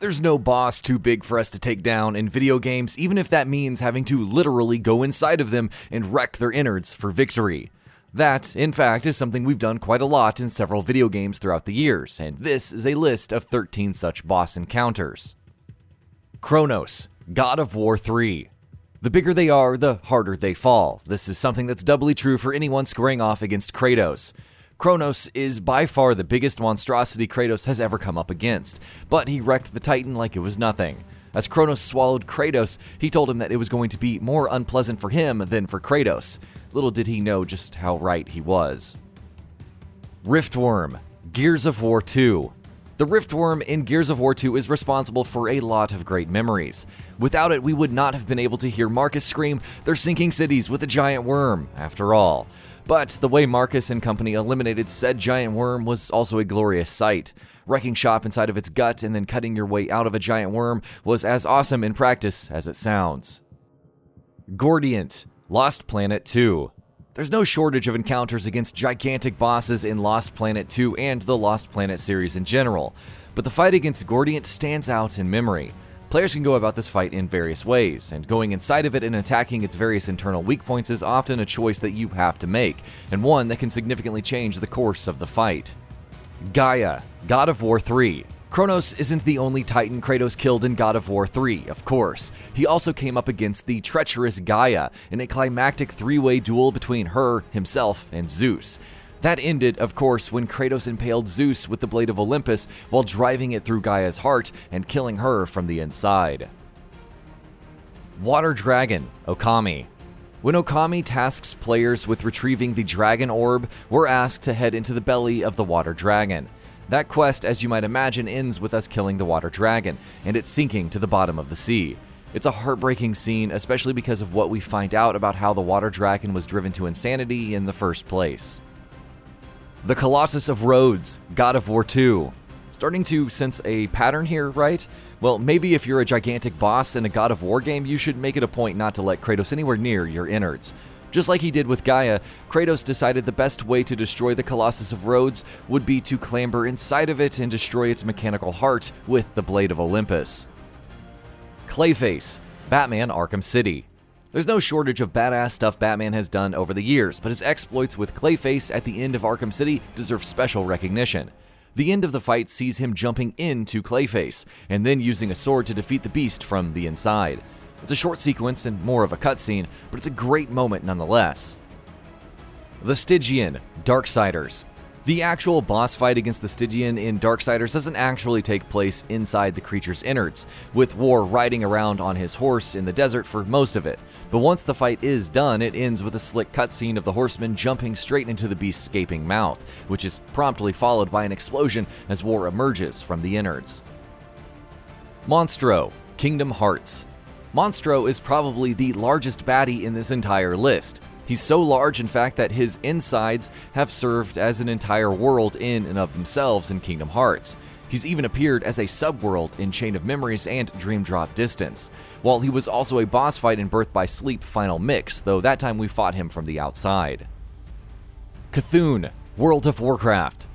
There's no boss too big for us to take down in video games, even if that means having to literally go inside of them and wreck their innards for victory. That, in fact, is something we've done quite a lot in several video games throughout the years, and this is a list of 13 such boss encounters. CRONOS, God of War 3. The bigger they are, the harder they fall. This is something that's doubly true for anyone squaring off against Kratos. CRONOS is by far the biggest monstrosity Kratos has ever come up against, but he wrecked the Titan like it was nothing. As CRONOS swallowed Kratos, he told him that it was going to be more unpleasant for him than for Kratos. Little did he know just how right he was. RIFTWORM, Gears of War 2. The RIFTWORM in Gears of War 2 is responsible for a lot of great memories. Without it, we would not have been able to hear Marcus scream, "They're sinking cities with a giant worm," after all. But the way Marcus and company eliminated said giant worm was also a glorious sight. Wrecking shop inside of its gut and then cutting your way out of a giant worm was as awesome in practice as it sounds. GORDIANT, Lost Planet 2. There's no shortage of encounters against gigantic bosses in Lost Planet 2 and the Lost Planet series in general, but the fight against GORDIANT stands out in memory. Players can go about this fight in various ways, and going inside of it and attacking its various internal weak points is often a choice that you have to make, and one that can significantly change the course of the fight. GAIA, God of War 3. CRONOS isn't the only Titan Kratos killed in God of War 3, of course. He also came up against the treacherous GAIA in a climactic three-way duel between her, himself, and Zeus. That ended, of course, when Kratos impaled Zeus with the Blade of Olympus while driving it through Gaia's heart and killing her from the inside. Water Dragon, Okami. When Okami tasks players with retrieving the Dragon Orb, we're asked to head into the belly of the Water Dragon. That quest, as you might imagine, ends with us killing the Water Dragon, and it sinking to the bottom of the sea. It's a heartbreaking scene, especially because of what we find out about how the Water Dragon was driven to insanity in the first place. The Colossus of RHODES, God of War 2. Starting to sense a pattern here, right? Well, maybe if you're a gigantic boss in a God of War game, you should make it a point not to let Kratos anywhere near your innards. Just like he did with Gaia, Kratos decided the best way to destroy the Colossus of Rhodes would be to clamber inside of it and destroy its mechanical heart with the Blade of Olympus. CLAYFACE, Batman Arkham City. There's no shortage of badass stuff Batman has done over the years, but his exploits with CLAYFACE at the end of Arkham City deserve special recognition. The end of the fight sees him jumping into CLAYFACE, and then using a sword to defeat the beast from the inside. It's a short sequence and more of a cutscene, but it's a great moment nonetheless. The STYGIAN, Darksiders. The actual boss fight against the Stygian in Darksiders doesn't actually take place inside the creature's innards, with War riding around on his horse in the desert for most of it. But once the fight is done, it ends with a slick cutscene of the horseman jumping straight into the beast's gaping mouth, which is promptly followed by an explosion as War emerges from the innards. MONSTRO, Kingdom Hearts. MONSTRO is probably the largest baddie in this entire list. He's so large, in fact, that his insides have served as an entire world in and of themselves in Kingdom Hearts. He's even appeared as a subworld in Chain of Memories and Dream Drop Distance, while he was also a boss fight in Birth by Sleep Final Mix, though that time we fought him from the outside. CTHUN, World of Warcraft.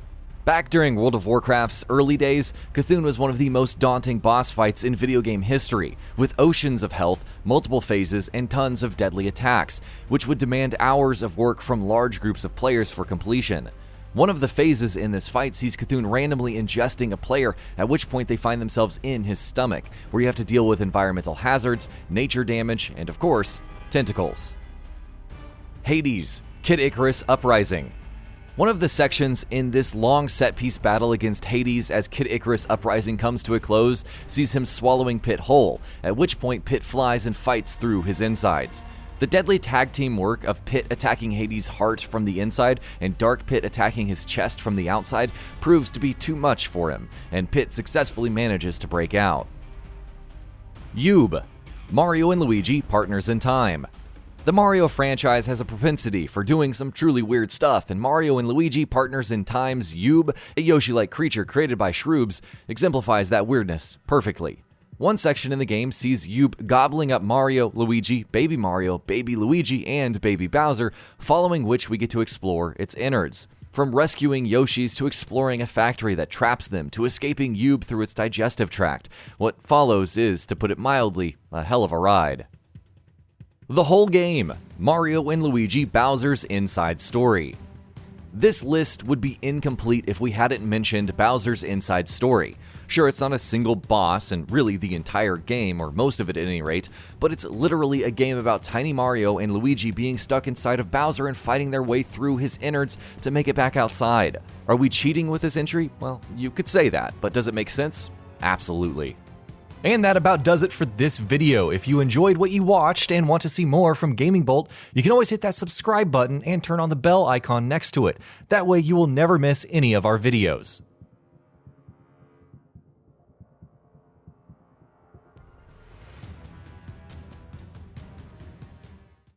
Back during World of Warcraft's early days, CTHUN was one of the most daunting boss fights in video game history, with oceans of health, multiple phases, and tons of deadly attacks, which would demand hours of work from large groups of players for completion. One of the phases in this fight sees CTHUN randomly ingesting a player, at which point they find themselves in his stomach, where you have to deal with environmental hazards, nature damage, and of course, tentacles. Hades, Kid Icarus Uprising. One of the sections in this long set-piece battle against Hades as Kid Icarus Uprising comes to a close sees him swallowing Pit whole, at which point Pit flies and fights through his insides. The deadly tag team work of Pit attacking Hades' heart from the inside and Dark Pit attacking his chest from the outside proves to be too much for him, and Pit successfully manages to break out. Yub, Mario and Luigi Partners in Time. The Mario franchise has a propensity for doing some truly weird stuff, and Mario and Luigi Partners in Time's Yub, a Yoshi-like creature created by Shroobs, exemplifies that weirdness perfectly. One section in the game sees Yub gobbling up Mario, Luigi, Baby Luigi, and Baby Bowser, following which we get to explore its innards. From rescuing Yoshis to exploring a factory that traps them to escaping Yub through its digestive tract, what follows is, to put it mildly, a hell of a ride. The whole game, Mario and Luigi Bowser's Inside Story. This list would be incomplete if we hadn't mentioned Bowser's Inside Story. Sure, it's not a single boss, and really the entire game, or most of it at any rate, but it's literally a game about tiny Mario and Luigi being stuck inside of Bowser and fighting their way through his innards to make it back outside. Are we cheating with this entry? Well, you could say that, but does it make sense? Absolutely. And that about does it for this video. If you enjoyed what you watched and want to see more from GamingBolt, you can always hit that subscribe button and turn on the bell icon next to it. That way you will never miss any of our videos.